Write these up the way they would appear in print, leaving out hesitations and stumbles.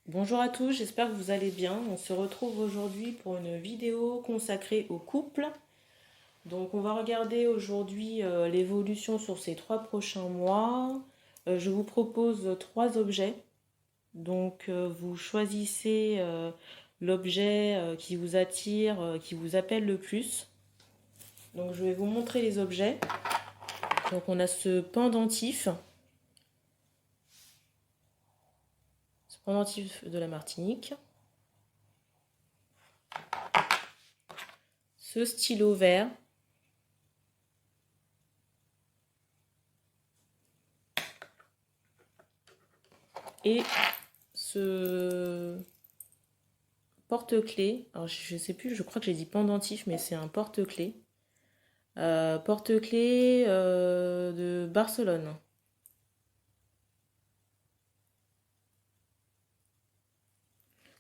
Bonjour à tous, j'espère que vous allez bien. On se retrouve aujourd'hui pour une vidéo consacrée au couple. Donc on va regarder aujourd'hui l'évolution sur ces 3 prochains mois. Je vous propose 3 objets. Donc vous choisissez l'objet qui vous attire, qui vous appelle le plus. Donc je vais vous montrer les objets. Donc on a ce pendentif de la Martinique. Ce stylo vert. Et ce porte-clés. Alors je sais plus, je crois que j'ai dit pendentif, mais c'est un porte-clés. Porte-clés de Barcelone.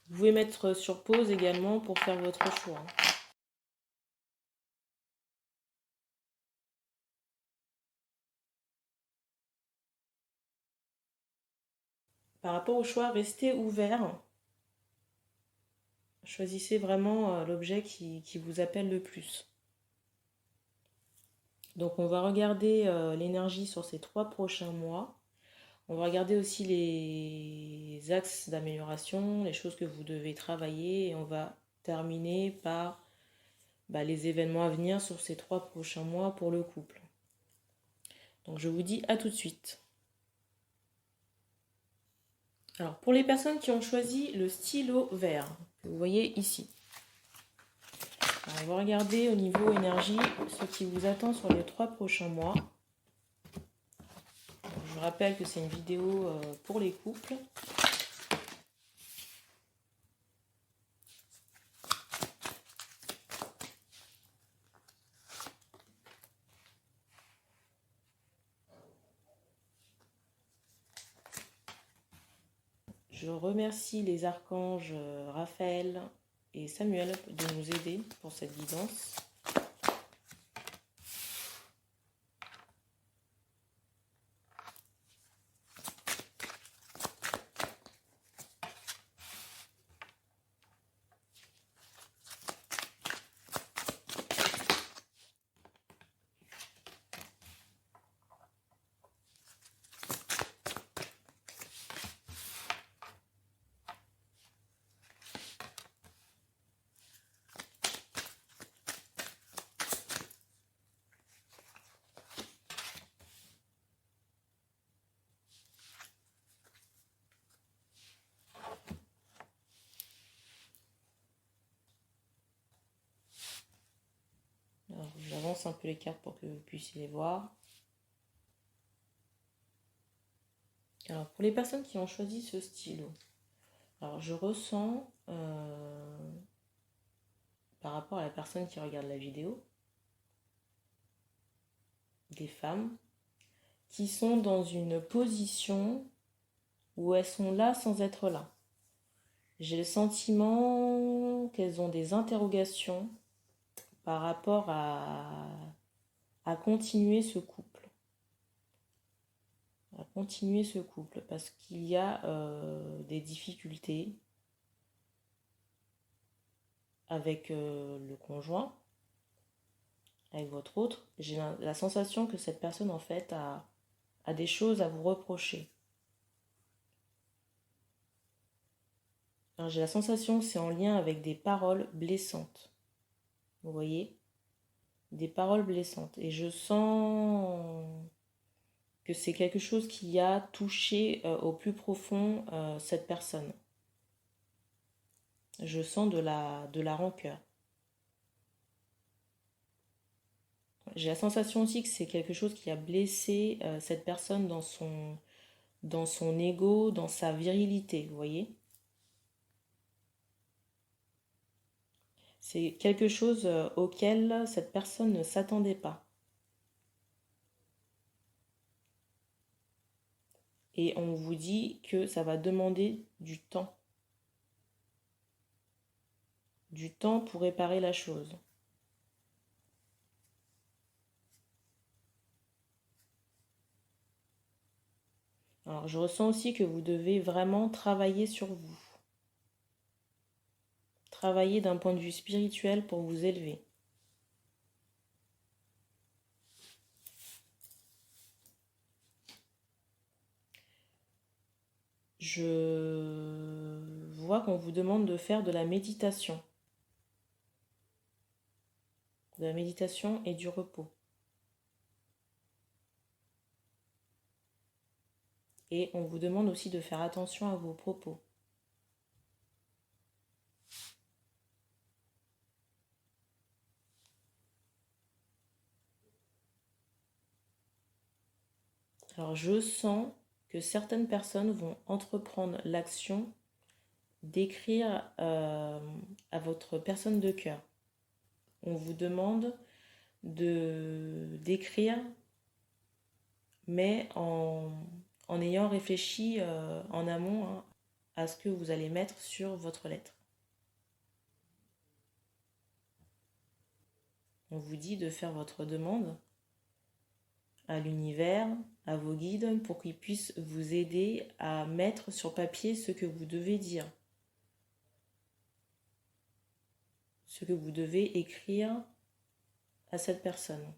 Vous pouvez mettre sur pause également pour faire votre choix. Par rapport au choix, restez ouvert. Choisissez vraiment l'objet qui vous appelle le plus. Donc on va regarder l'énergie sur ces 3 prochains mois. On va regarder aussi les axes d'amélioration, les choses que vous devez travailler. Et on va terminer par les événements à venir sur ces 3 prochains mois pour le couple. Donc je vous dis à tout de suite. Alors pour les personnes qui ont choisi le stylo vert, que vous voyez ici. Alors, on va regarder au niveau énergie ce qui vous attend sur les 3 prochains mois. Donc, je vous rappelle que c'est une vidéo pour les couples. Je remercie les archanges Raphaël et Samuel de nous aider pour cette guidance. Alors, j'avance un peu les cartes pour que vous puissiez les voir. Alors, pour les personnes qui ont choisi ce stylo, alors je ressens, par rapport à la personne qui regarde la vidéo, des femmes qui sont dans une position où elles sont là sans être là. J'ai le sentiment qu'elles ont des interrogations par rapport à continuer ce couple. À continuer ce couple parce qu'il y a des difficultés avec le conjoint, avec votre autre. J'ai la sensation que cette personne en fait a des choses à vous reprocher. Alors, j'ai la sensation que c'est en lien avec des paroles blessantes. Vous voyez ? Des paroles blessantes. Et je sens que c'est quelque chose qui a touché au plus profond cette personne. Je sens de la rancœur. J'ai la sensation aussi que c'est quelque chose qui a blessé cette personne dans son ego, dans sa virilité, vous voyez ? C'est quelque chose auquel cette personne ne s'attendait pas. Et on vous dit que ça va demander du temps. Du temps pour réparer la chose. Alors, je ressens aussi que vous devez vraiment travailler sur vous. travailler d'un point de vue spirituel pour vous élever. Je vois qu'on vous demande de faire de la méditation. De la méditation et du repos. Et on vous demande aussi de faire attention à vos propos. Alors je sens que certaines personnes vont entreprendre l'action d'écrire à votre personne de cœur. On vous demande d'écrire, mais en ayant réfléchi en amont hein, à ce que vous allez mettre sur votre lettre. On vous dit de faire votre demande à l'univers, à vos guides, pour qu'ils puissent vous aider à mettre sur papier ce que vous devez dire. Ce que vous devez écrire à cette personne.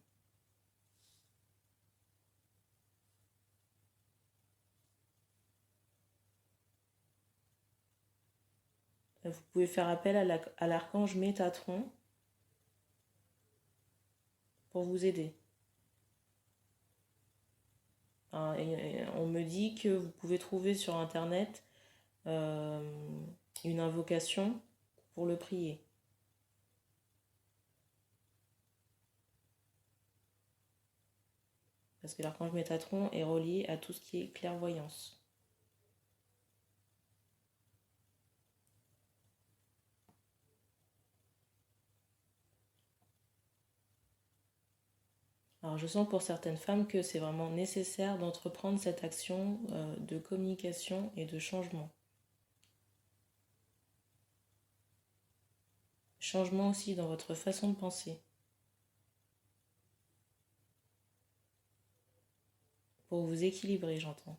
Vous pouvez faire appel à l'archange Métatron pour vous aider. Et on me dit que vous pouvez trouver sur internet une invocation pour le prier. Parce que l'archange Métatron est relié à tout ce qui est clairvoyance. Alors je sens pour certaines femmes que c'est vraiment nécessaire d'entreprendre cette action de communication et de changement. Changement aussi dans votre façon de penser. Pour vous équilibrer, j'entends.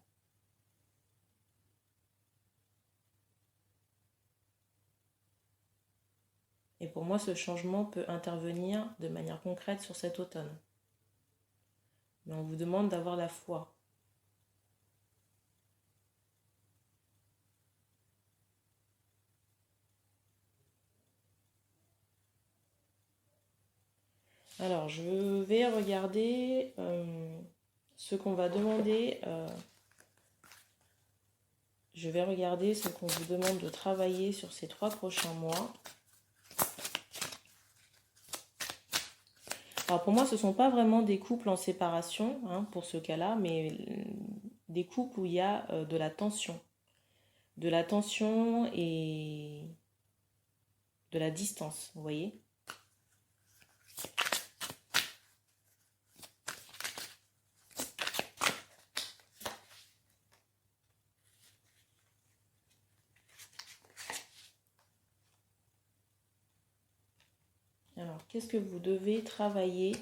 Et pour moi, ce changement peut intervenir de manière concrète sur cet automne. Mais on vous demande d'avoir la foi. Alors, je vais regarder ce qu'on va demander. Je vais regarder ce qu'on vous demande de travailler sur ces 3 prochains mois. Alors pour moi, ce ne sont pas vraiment des couples en séparation, hein, pour ce cas-là, mais des couples où il y a de la tension. De la tension et de la distance, vous voyez ? Alors, qu'est-ce que vous devez travailler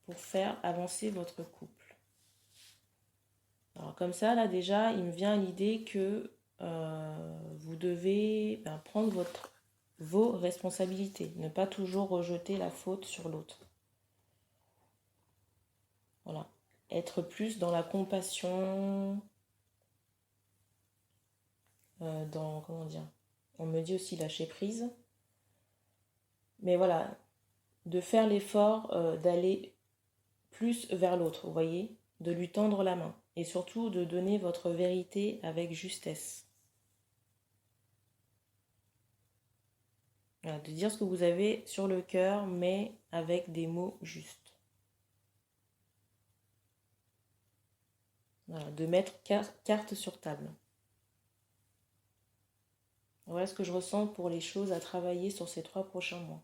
pour faire avancer votre couple ? Alors comme ça, là déjà, il me vient l'idée que vous devez prendre vos responsabilités, ne pas toujours rejeter la faute sur l'autre. Voilà, être plus dans la compassion, comment dire, on me dit aussi lâcher prise. Mais voilà, de faire l'effort d'aller plus vers l'autre, vous voyez, de lui tendre la main. Et surtout de donner votre vérité avec justesse. Voilà, de dire ce que vous avez sur le cœur, mais avec des mots justes. Voilà, de mettre carte sur table. Voilà ce que je ressens pour les choses à travailler sur ces 3 prochains mois.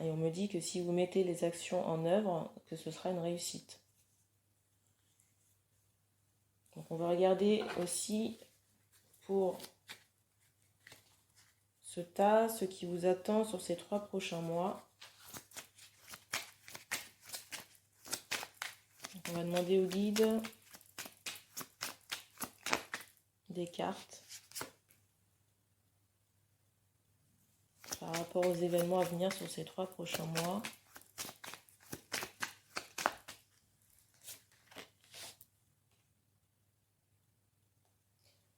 Et on me dit que si vous mettez les actions en œuvre, que ce sera une réussite. Donc on va regarder aussi pour ce tas, ce qui vous attend sur ces 3 prochains mois. Donc on va demander au guide des cartes. par rapport aux événements à venir sur ces 3 prochains mois.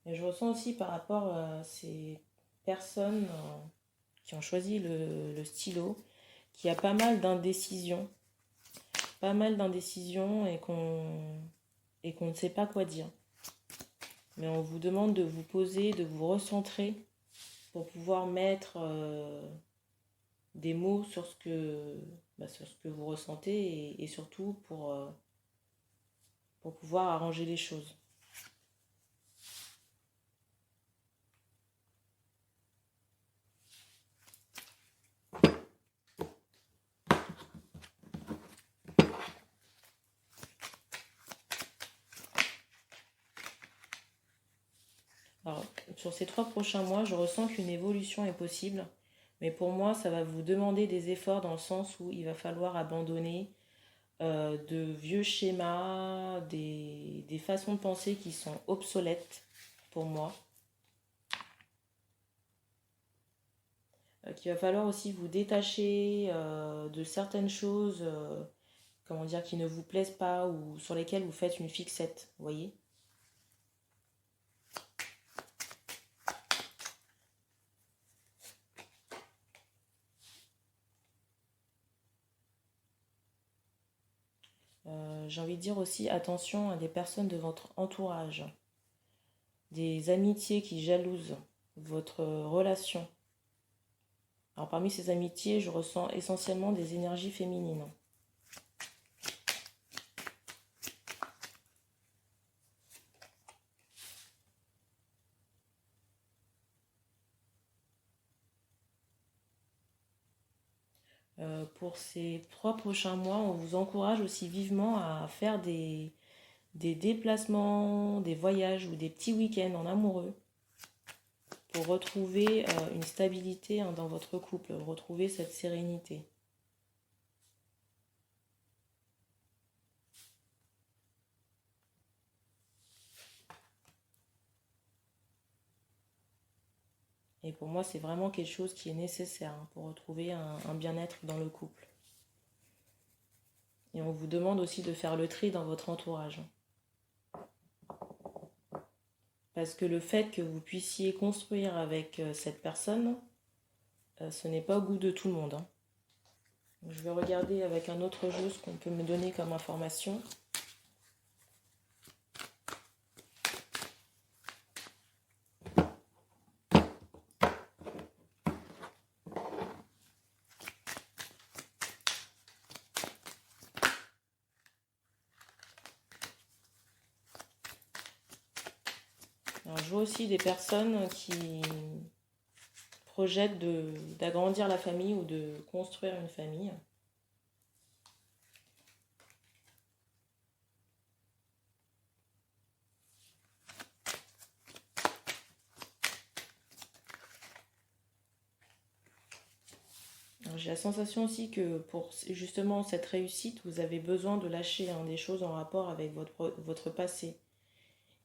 Et je ressens aussi par rapport à ces personnes qui ont choisi le stylo, qu'il y a pas mal d'indécision. Et qu'on ne sait pas quoi dire. Mais on vous demande de vous poser, de vous recentrer pour pouvoir mettre des mots sur ce que vous ressentez et surtout pour pouvoir arranger les choses. Alors, sur ces 3 prochains mois, je ressens qu'une évolution est possible. Mais pour moi, ça va vous demander des efforts dans le sens où il va falloir abandonner de vieux schémas, des façons de penser qui sont obsolètes pour moi. Qu'il va falloir aussi vous détacher de certaines choses qui ne vous plaisent pas ou sur lesquelles vous faites une fixette, vous voyez. J'ai envie de dire aussi attention à des personnes de votre entourage, des amitiés qui jalousent votre relation. Alors parmi ces amitiés, je ressens essentiellement des énergies féminines. Pour ces 3 prochains mois, on vous encourage aussi vivement à faire des déplacements, des voyages ou des petits week-ends en amoureux pour retrouver une stabilité dans votre couple, retrouver cette sérénité. Et pour moi, c'est vraiment quelque chose qui est nécessaire pour retrouver un bien-être dans le couple. Et on vous demande aussi de faire le tri dans votre entourage. Parce que le fait que vous puissiez construire avec cette personne, ce n'est pas au goût de tout le monde. Je vais regarder avec un autre jeu ce qu'on peut me donner comme information. Alors, je vois aussi des personnes qui projettent d'agrandir la famille ou de construire une famille. J'ai la sensation aussi que pour justement cette réussite, vous avez besoin de lâcher des choses en rapport avec votre passé.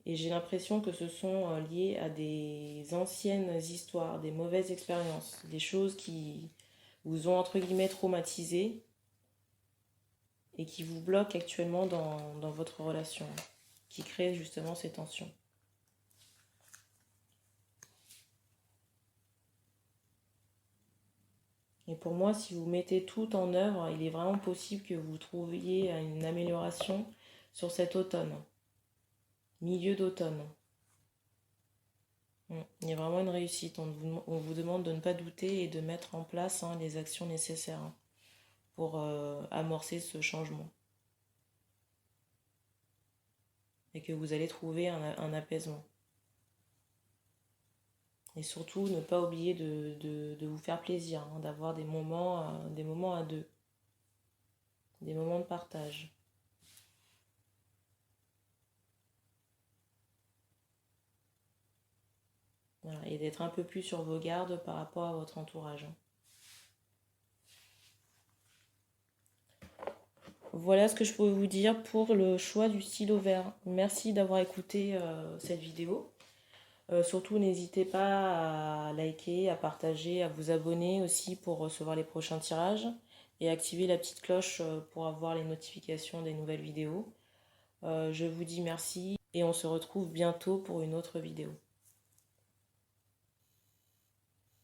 Et j'ai l'impression que ce sont liés à des anciennes histoires, des mauvaises expériences, des choses qui vous ont entre guillemets traumatisé et qui vous bloquent actuellement dans votre relation, qui créent justement ces tensions. Et pour moi, si vous mettez tout en œuvre, il est vraiment possible que vous trouviez une amélioration sur cet automne, milieu d'automne. Il y a vraiment une réussite. On vous demande de ne pas douter et de mettre en place les actions nécessaires pour amorcer ce changement. Et que vous allez trouver un apaisement. Et surtout, ne pas oublier de vous faire plaisir, d'avoir des moments à deux, des moments de partage. Voilà, et d'être un peu plus sur vos gardes par rapport à votre entourage. Voilà ce que je pouvais vous dire pour le choix du stylo vert. Merci d'avoir écouté cette vidéo. Surtout, n'hésitez pas à liker, à partager, à vous abonner aussi pour recevoir les prochains tirages et activer la petite cloche pour avoir les notifications des nouvelles vidéos. Je vous dis merci et on se retrouve bientôt pour une autre vidéo.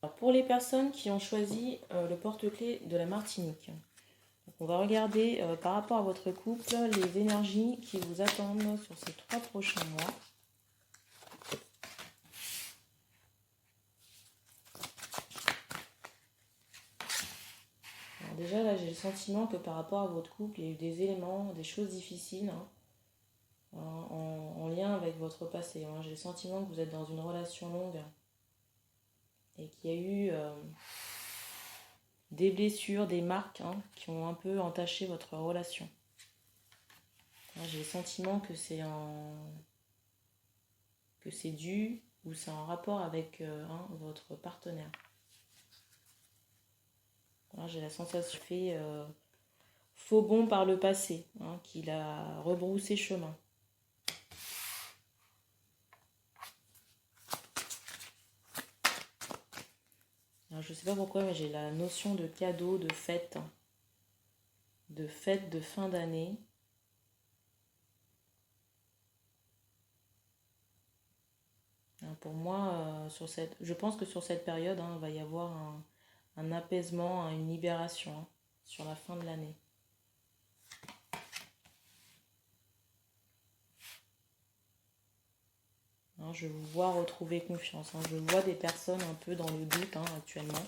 Alors, pour les personnes qui ont choisi le porte-clés de la Martinique, donc on va regarder par rapport à votre couple les énergies qui vous attendent sur ces 3 prochains mois. Alors déjà là j'ai le sentiment que par rapport à votre couple, il y a eu des éléments, des choses difficiles en lien avec votre passé. J'ai le sentiment que vous êtes dans une relation longue et qu'il y a eu des blessures, des marques qui ont un peu entaché votre relation. J'ai le sentiment que c'est dû ou c'est en rapport avec votre partenaire. J'ai la sensation qu'il fait faux bond par le passé, qu'il a rebroussé chemin. Alors, je ne sais pas pourquoi, mais j'ai la notion de cadeau, de fête de fin d'année. Pour moi, je pense que sur cette période, il va y avoir un apaisement, une libération sur la fin de l'année. Je vous vois retrouver confiance. Je vois des personnes un peu dans le doute actuellement.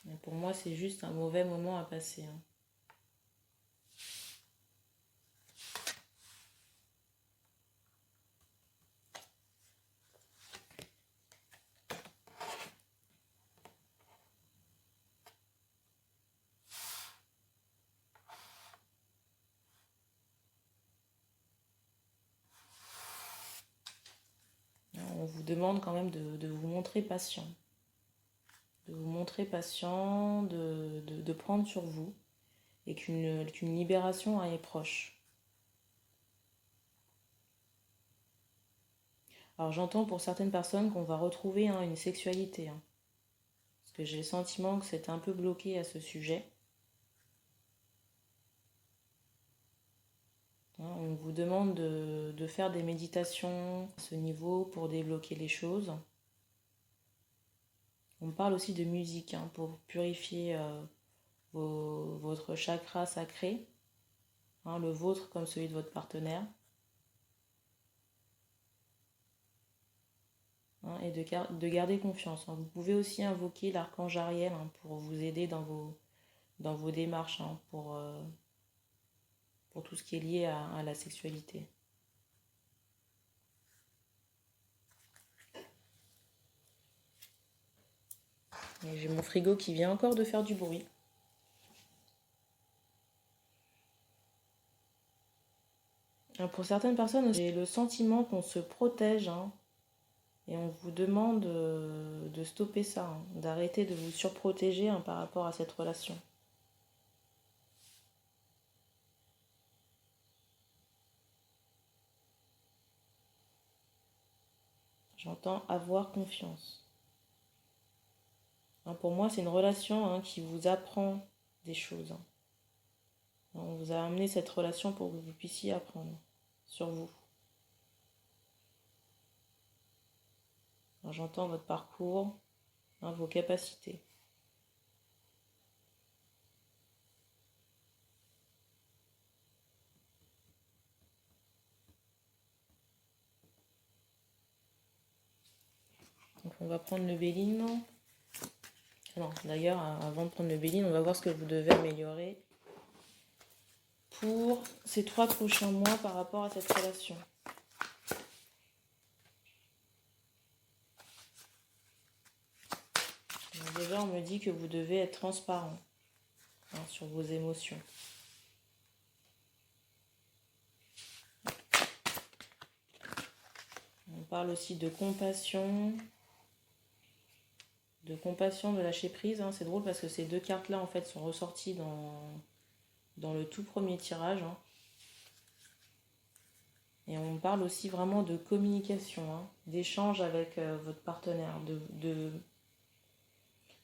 Mais pour moi, c'est juste un mauvais moment à passer. On vous demande quand même de vous montrer patient. De vous montrer patient, de prendre sur vous et qu'une libération est proche. Alors j'entends pour certaines personnes qu'on va retrouver une sexualité. Parce que j'ai le sentiment que c'est un peu bloqué à ce sujet. On vous demande de faire des méditations à ce niveau pour débloquer les choses. On parle aussi de musique pour purifier votre chakra sacré, le vôtre comme celui de votre partenaire. Et de garder confiance. Vous pouvez aussi invoquer l'archange Ariel pour vous aider dans vos démarches, pour tout ce qui est lié à la sexualité. Et j'ai mon frigo qui vient encore de faire du bruit. Pour certaines personnes, j'ai le sentiment qu'on se protège et on vous demande de stopper ça, d'arrêter de vous surprotéger par rapport à cette relation. J'entends avoir confiance. Pour moi, c'est une relation qui vous apprend des choses. On vous a amené cette relation pour que vous puissiez apprendre sur vous. J'entends votre parcours, vos capacités. Donc on va prendre le Béline. Non, d'ailleurs, avant de prendre le Béline, on va voir ce que vous devez améliorer pour ces 3 prochains mois par rapport à cette relation. Donc déjà, on me dit que vous devez être transparent sur vos émotions. On parle aussi de compassion, de lâcher prise. C'est drôle parce que ces 2 cartes-là, en fait, sont ressorties dans le tout premier tirage. Et on parle aussi vraiment de communication, hein, d'échange avec votre partenaire, de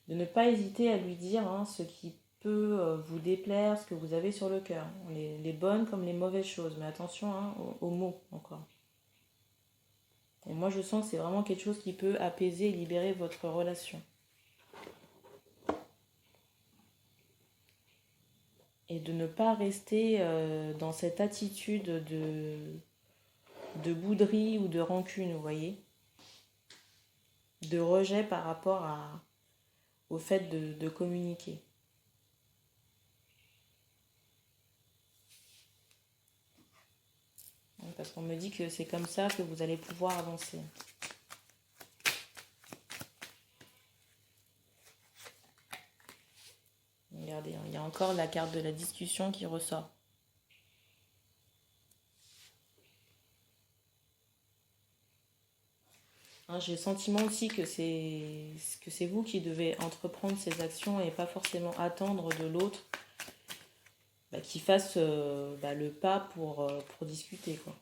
ne pas hésiter à lui dire hein, ce qui peut vous déplaire, ce que vous avez sur le cœur, les bonnes comme les mauvaises choses, mais attention hein, aux mots encore. Et moi je sens que c'est vraiment quelque chose qui peut apaiser et libérer votre relation. Et de ne pas rester dans cette attitude de bouderie ou de rancune, vous voyez, de rejet par rapport au fait de communiquer. Parce qu'on me dit que c'est comme ça que vous allez pouvoir avancer. Regardez, il y a encore la carte de la discussion qui ressort. Hein, j'ai le sentiment aussi que c'est vous qui devez entreprendre ces actions et pas forcément attendre de l'autre qu'il fasse le pas pour discuter, quoi.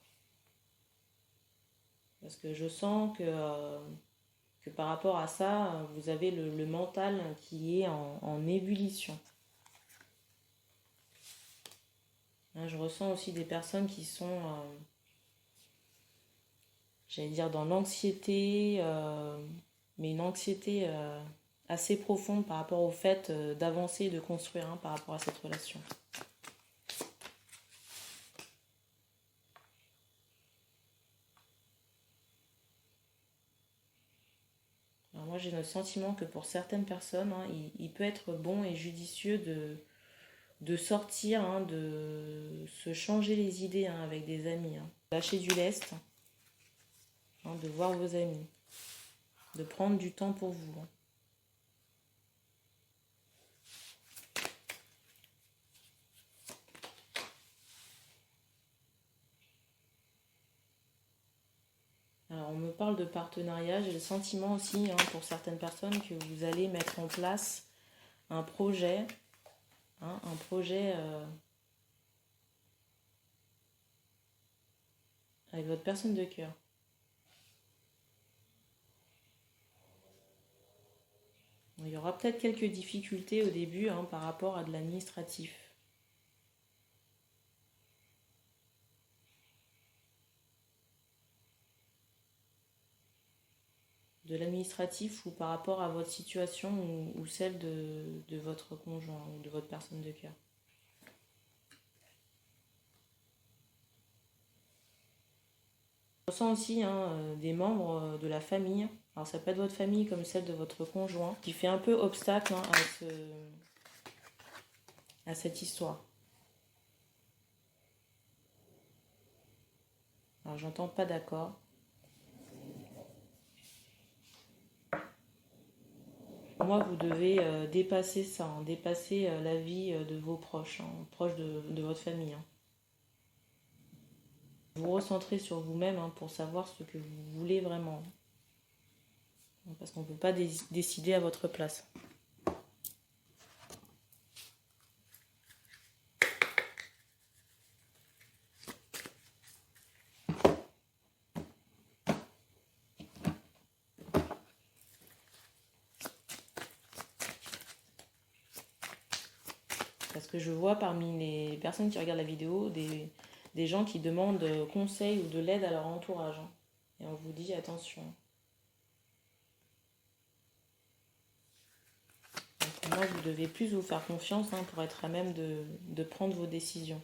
Parce que je sens que par rapport à ça, vous avez le mental qui est en ébullition. Hein, je ressens aussi des personnes qui sont, j'allais dire, dans l'anxiété, mais une anxiété assez profonde par rapport au fait d'avancer et de construire par rapport à cette relation. Alors moi j'ai le sentiment que pour certaines personnes, il peut être bon et judicieux de sortir, de se changer les idées avec des amis. Lâcher du lest, de voir vos amis, de prendre du temps pour vous. Alors on me parle de partenariat, j'ai le sentiment aussi pour certaines personnes que vous allez mettre en place un projet, avec votre personne de cœur. Il y aura peut-être quelques difficultés au début par rapport à de l'administratif. De l'administratif ou par rapport à votre situation ou celle de votre conjoint ou de votre personne de cœur. Je ressens aussi des membres de la famille. Alors ça peut être votre famille comme celle de votre conjoint qui fait un peu obstacle à cette histoire. Alors j'entends pas d'accord. Pour moi, vous devez dépasser ça, dépasser la vie de vos proches, proches de votre famille. Vous recentrer sur vous-même pour savoir ce que vous voulez vraiment. Parce qu'on ne peut pas décider à votre place. Parce que je vois parmi les personnes qui regardent la vidéo des gens qui demandent conseil ou de l'aide à leur entourage. Et on vous dit attention. Donc pour moi, vous devez plus vous faire confiance pour être à même de prendre vos décisions.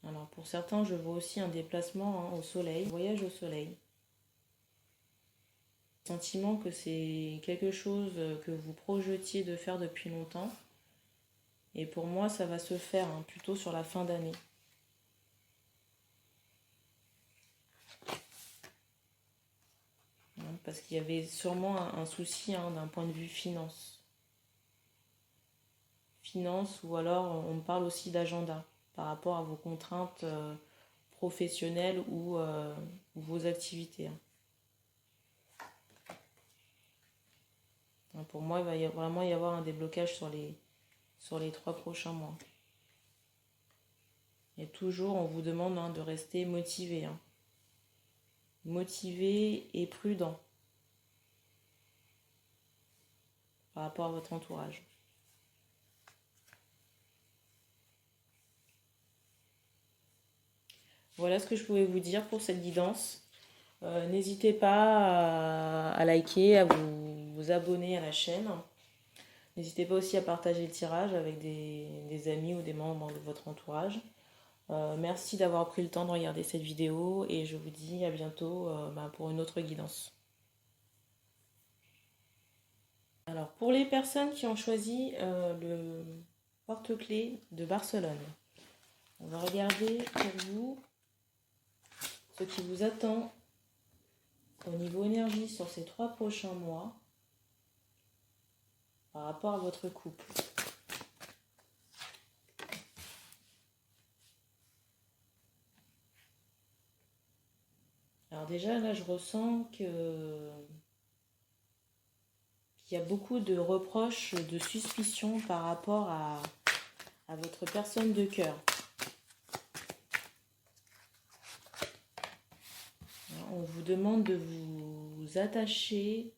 Alors pour certains, je vois aussi un déplacement au soleil, un voyage au soleil. Sentiment que c'est quelque chose que vous projetiez de faire depuis longtemps. Et pour moi, ça va se faire plutôt sur la fin d'année. Parce qu'il y avait sûrement un souci d'un point de vue finance. Finance, ou alors on parle aussi d'agenda par rapport à vos contraintes professionnelles ou vos activités. Pour moi, il va vraiment y avoir un déblocage sur les 3 prochains mois. Et toujours, on vous demande de rester motivé. Motivé et prudent par rapport à votre entourage. Voilà ce que je pouvais vous dire pour cette guidance. N'hésitez pas à liker, à vous abonner à la chaîne. N'hésitez pas aussi à partager le tirage avec des amis ou des membres de votre entourage. Merci d'avoir pris le temps de regarder cette vidéo et je vous dis à bientôt pour une autre guidance. Alors pour les personnes qui ont choisi le porte-clés de Barcelone, on va regarder pour vous ce qui vous attend au niveau énergie sur ces 3 prochains mois par rapport à votre couple. Alors déjà là je ressens qu'il y a beaucoup de reproches, de suspicions par rapport à votre personne de cœur. On vous demande de vous attacher,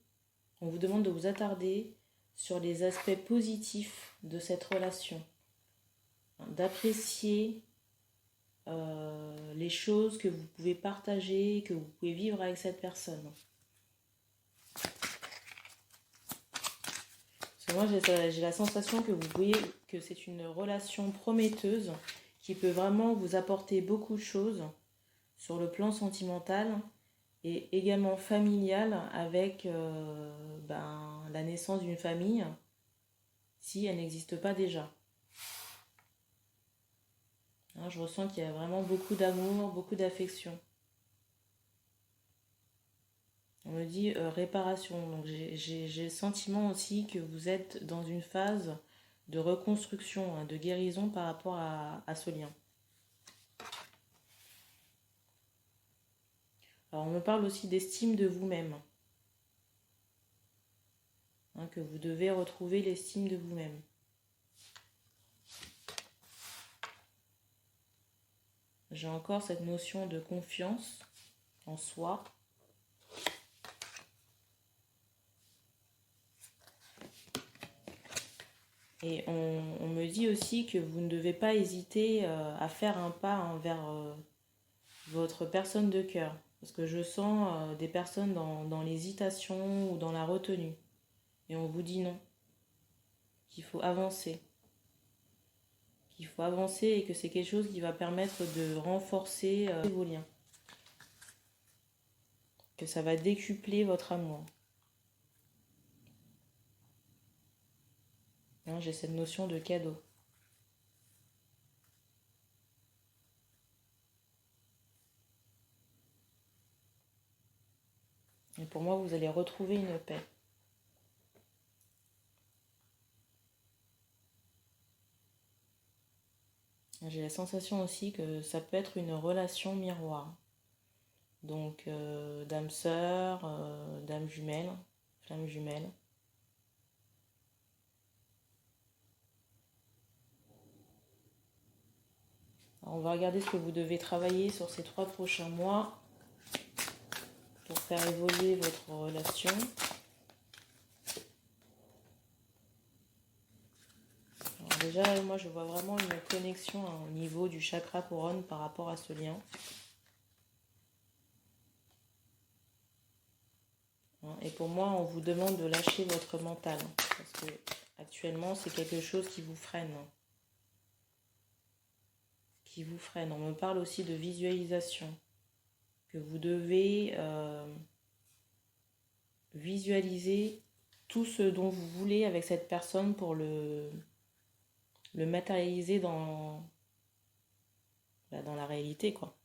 on vous demande de vous attarder sur les aspects positifs de cette relation, d'apprécier les choses que vous pouvez partager, que vous pouvez vivre avec cette personne. Parce que moi j'ai la sensation que c'est une relation prometteuse qui peut vraiment vous apporter beaucoup de choses sur le plan sentimental et également familial avec la naissance d'une famille si elle n'existe pas déjà. Je ressens qu'il y a vraiment beaucoup d'amour, beaucoup d'affection. On me dit réparation. Donc j'ai le sentiment aussi que vous êtes dans une phase de reconstruction, de guérison par rapport à ce lien. Alors on me parle aussi d'estime de vous-même. Que vous devez retrouver l'estime de vous-même. J'ai encore cette notion de confiance en soi. Et on me dit aussi que vous ne devez pas hésiter à faire un pas vers votre personne de cœur. Parce que je sens des personnes dans l'hésitation ou dans la retenue. Et on vous dit non. Qu'il faut avancer. Qu'il faut avancer et que c'est quelque chose qui va permettre de renforcer vos liens. Que ça va décupler votre amour. J'ai cette notion de cadeau. Et pour moi, vous allez retrouver une paix. J'ai la sensation aussi que ça peut être une relation miroir. Donc, d'âme sœur, d'âme jumelle, flamme jumelle. Alors, on va regarder ce que vous devez travailler sur ces 3 prochains mois pour faire évoluer votre relation. Alors déjà, moi, je vois vraiment une connexion au niveau du chakra couronne par rapport à ce lien. Et pour moi, on vous demande de lâcher votre mental. Parce que actuellement, c'est quelque chose qui vous freine. Qui vous freine. On me parle aussi de visualisation. Que vous devez visualiser tout ce dont vous voulez avec cette personne pour le matérialiser dans la réalité, quoi.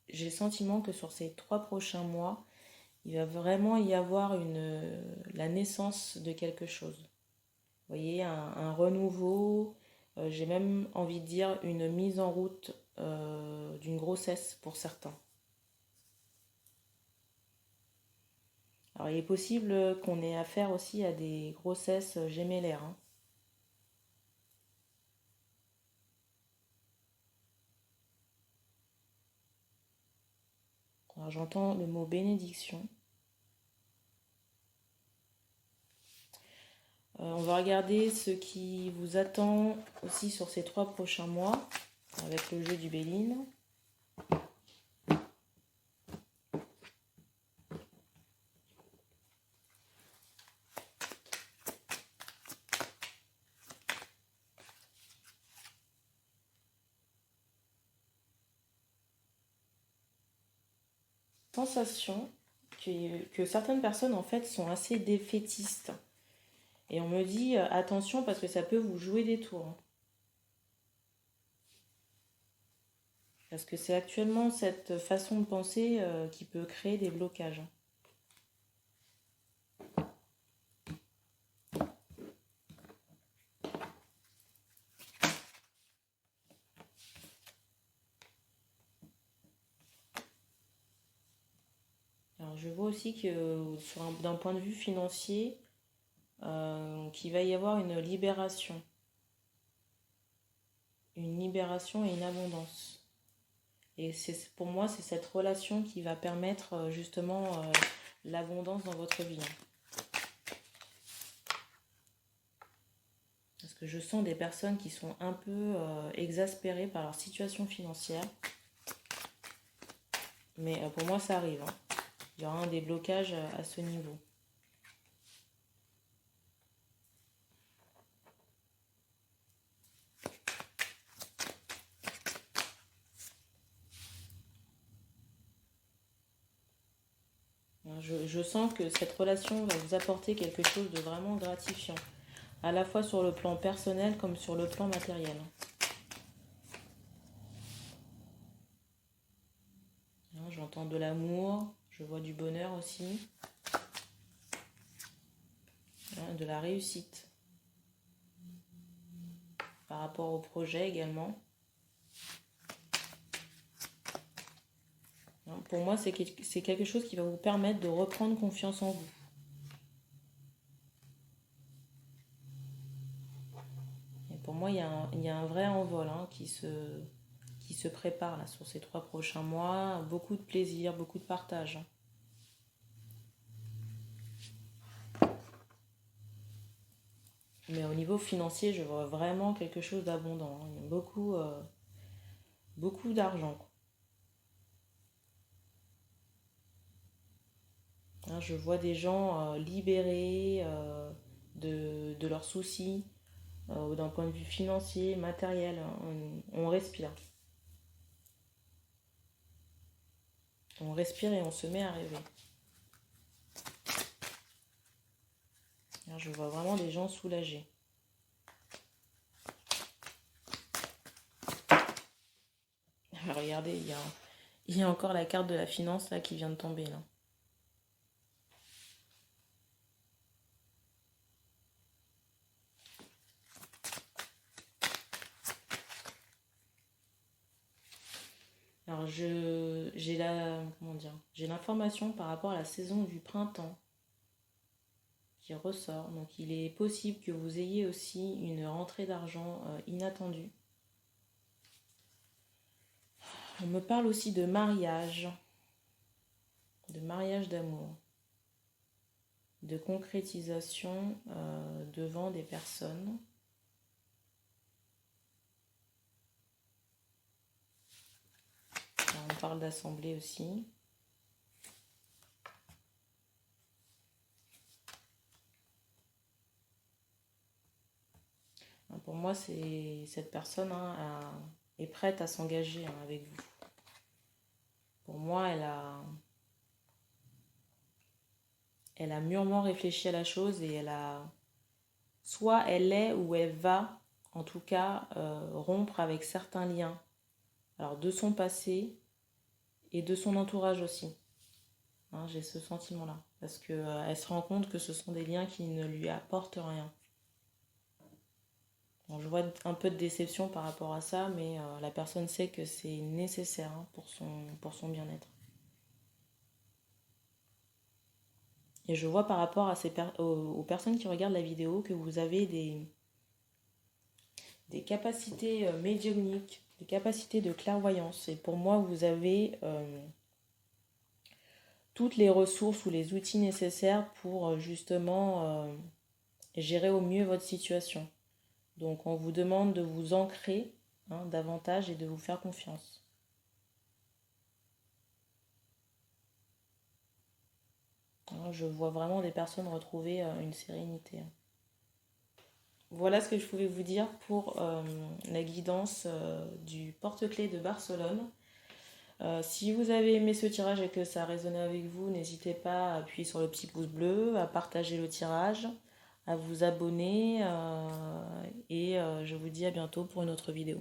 J'ai le sentiment que sur ces 3 prochains mois, il va vraiment y avoir la naissance de quelque chose. Vous voyez, un renouveau, j'ai même envie de dire une mise en route d'une grossesse pour certains. Alors il est possible qu'on ait affaire aussi à des grossesses gémellaires, hein. Alors j'entends le mot bénédiction. On va regarder ce qui vous attend aussi sur ces 3 prochains mois avec le jeu du Béline. Sensation que certaines personnes en fait sont assez défaitistes. Et on me dit attention parce que ça peut vous jouer des tours, hein. Parce que c'est actuellement cette façon de penser qui peut créer des blocages. Alors je vois aussi que d'un point de vue financier, qu'il va y avoir une libération. Une libération et une abondance. Et pour moi, c'est cette relation qui va permettre justement l'abondance dans votre vie, hein. Parce que je sens des personnes qui sont un peu exaspérées par leur situation financière. Mais pour moi, ça arrive, hein. Il y aura un déblocage à ce niveau. Je sens que cette relation va vous apporter quelque chose de vraiment gratifiant, à la fois sur le plan personnel comme sur le plan matériel. J'entends de l'amour, je vois du bonheur aussi, de la réussite par rapport au projet également. Pour moi, c'est quelque chose qui va vous permettre de reprendre confiance en vous. Et pour moi, il y a un vrai envol, hein, qui se prépare là, sur ces 3 prochains mois. Beaucoup de plaisir, beaucoup de partage, hein. Mais au niveau financier, je vois vraiment quelque chose d'abondant, hein. Il y a beaucoup d'argent. Hein, je vois des gens libérés de leurs soucis, d'un point de vue financier, matériel, hein. On respire. On respire et on se met à rêver. Alors, je vois vraiment des gens soulagés. Alors, regardez, il y a encore la carte de la finance là qui vient de tomber là. Alors j'ai l'information par rapport à la saison du printemps qui ressort. Donc il est possible que vous ayez aussi une rentrée d'argent inattendue. On me parle aussi de mariage d'amour, de concrétisation devant des personnes. Alors, on parle d'assemblée aussi. Pour moi, cette personne, hein, est prête à s'engager, hein, avec vous. Pour moi, elle a mûrement réfléchi à la chose et soit elle est ou elle va, en tout cas, rompre avec certains liens. Alors, de son passé et de son entourage aussi. Hein, j'ai ce sentiment-là. Parce qu'elle se rend compte que ce sont des liens qui ne lui apportent rien. Bon, je vois un peu de déception par rapport à ça, mais la personne sait que c'est nécessaire hein, pour son bien-être. Et je vois par rapport à aux personnes qui regardent la vidéo que vous avez des capacités médiumniques, des capacités de clairvoyance. Et pour moi, vous avez toutes les ressources ou les outils nécessaires pour justement gérer au mieux votre situation. Donc on vous demande de vous ancrer hein, davantage et de vous faire confiance. Hein, je vois vraiment des personnes retrouver une sérénité. Voilà ce que je pouvais vous dire pour la guidance du porte-clés de Barcelone. Si vous avez aimé ce tirage et que ça a résonné avec vous, n'hésitez pas à appuyer sur le petit pouce bleu, à partager le tirage, à vous abonner et je vous dis à bientôt pour une autre vidéo.